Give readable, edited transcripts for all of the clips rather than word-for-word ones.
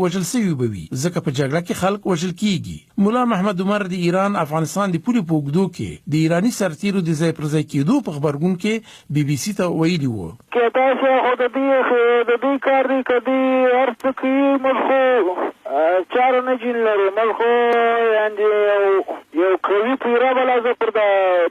وژل سوي به وي ځکه په جګړه کې خلک وژل کیږي. مولا محمد عمر د ایران افغانستان د پولې په اوږدو کې د ایراني سرتیرو د ځای پر ځای کېدو په خبرګون کې بي بي سي ته ویلي وو چې تاسو خو د دې کار دی کدي ارڅ کې مخ چار نه جن لري مخ یو قوي پیرا بلا زه پر د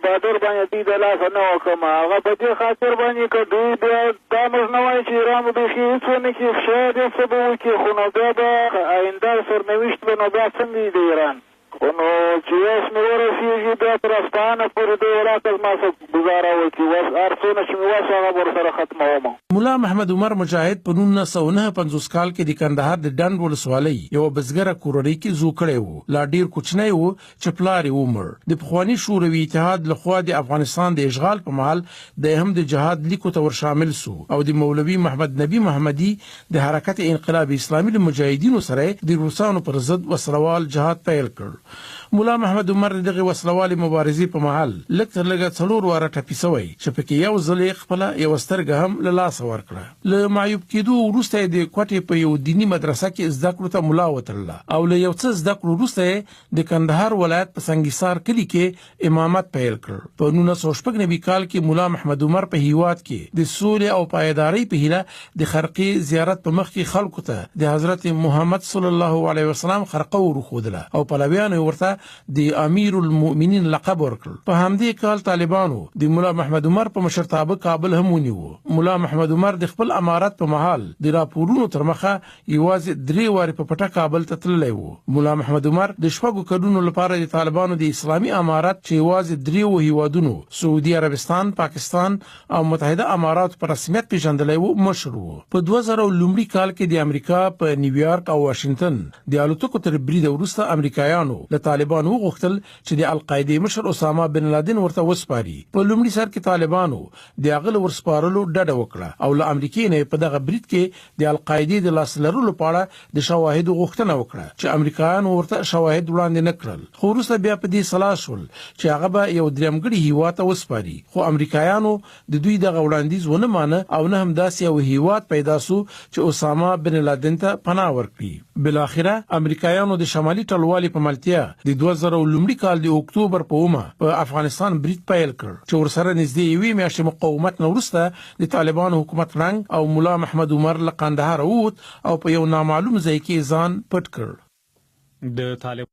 بادر باندې دی د لاس نه وکم هغه په دې خاطر باندې کدي بیا دا موږ نه وایي چې ایران به شي څونه کې شاید څه به وکړي خو نو بیا به آینده سرنوشت به نو بیا څنګه دی ایران نو چې اوس مې ورسېږي بیا تر اصفهانه پورې دې ولایت ما څه ګزاره وکړي هر څونه چې مې وس هغه ورسره ختموم. مولا محمد عمر مجاهد په 1959 کال کې د کندهار د ډنډ ولسوالۍ یو بزګره کورنۍ کې زو کړی و لا ډیر کوچنی و چې پلار یې عمر د پخوانی شوروي اتحاد لخوا د افغانستان د اشغال په مهال د هم د جهاد لیکو ته ور شامل سو او د مولوي محمد نبی محمدي د حرکت انقلاب اسلامي له مجاهدینو سره د روسانو پر ضد وسلوال جهاد پیل کړ. مولا محمد عمر دغه وسلوال مبارزې په محل لکه لږه څلور واره ټپي شوی چې پکې یو ځل خپل یو سترګه هم له لاس ورکړه. له معیوب کېدو وروسته د کوټې په یو دینی مدرسه کې زده کړو ته ملا وترله او له یو څه زده کړو وروسته د کندهار ولایت په سنگیسار کلی کې امامت پیل کړ. په 1990 کال کې مولا محمد عمر په هیواد کې د سولې او پایداري په هیله د خرقې زیارت په مخ کې خلکو ته د حضرت محمد صلی الله علیه وسلم خرقه ورخودله او پلویان ورته د امیر المؤمنین لقب ورکړ. په همدې کال طالبانو د مولا محمد عمر په مشرتابه کابل هم ونیو. مولا محمد عمر د خپل امارت په محل د راپورونو تر مخه یوازې 3 واره په پټه کابل ته تللی وو. مولا محمد عمر د شپږو کډونو لپاره د طالبانو د اسلامي امارت چې یوازې 3 هیوادونو سعودي عربستان، پاکستان او متحده امارات په رسمیت پیژندلی وو مشر وو. په 2000 کال کې د امریکا په نیویارک او واشنگټن د الوتکو تر برید وروسته امریکایانو له طالبانو غوښتل چې د القاعده مشر اسامه بن لادن ورته وسپاري. په لومړي سر کې طالبانو د هغه ورسپارلو ډډه وکړه او له امریکای نه په دغه برید کې د القاعده د لاس لرلو په اړه د شواهد غوښتنه وکړه چې امریکایانو ورته شواهد وړاندې نه کړل. خو وروسته بیا په دې صلاح شول چې هغه به یو درېمګړي هیواد ته وسپاري. خو امریکایانو د دوی دغه وړاندیز ونه مانه او نه هم داسې یو هیواد پیدا سو چې اسامه بن لادن ته پناه ورکړي. بلاخره امریکایانو د شمالي ټلوالې په ملتیا د 2000 کال د اکتوبر په اومه په افغانستان برید پیل کړ چې ورسره نږدې یوې میاشتې مقاومت نه وروسته د طالبانو حکومت رنګ او مولا محمد عمر له قندهار ووت او په یو نامعلوم ځای کې ځان پټ کړ. د طالب